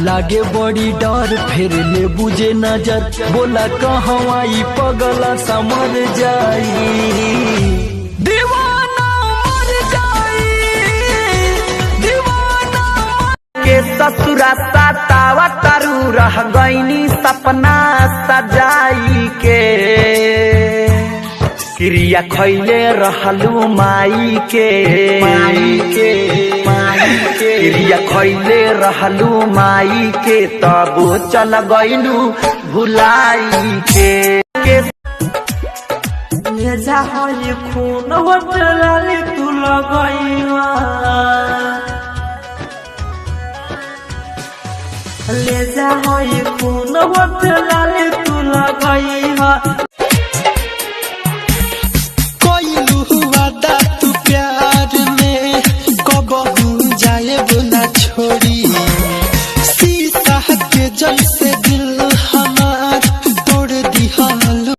लागे बड़ी डर फिर ले बुझे नजर बोला कहवा ई पगला समर जाई दीवाना मर जाई दीवाना के ससुरा सतावा करू रह गईनी सपना सजाई के क्रिया खैले रहलू माई के क्रिया खैले रहलू माई के तब चल गईलू भुलाई के खून होटलाली तू लगैया ले जा खून होटलाली तू लगैया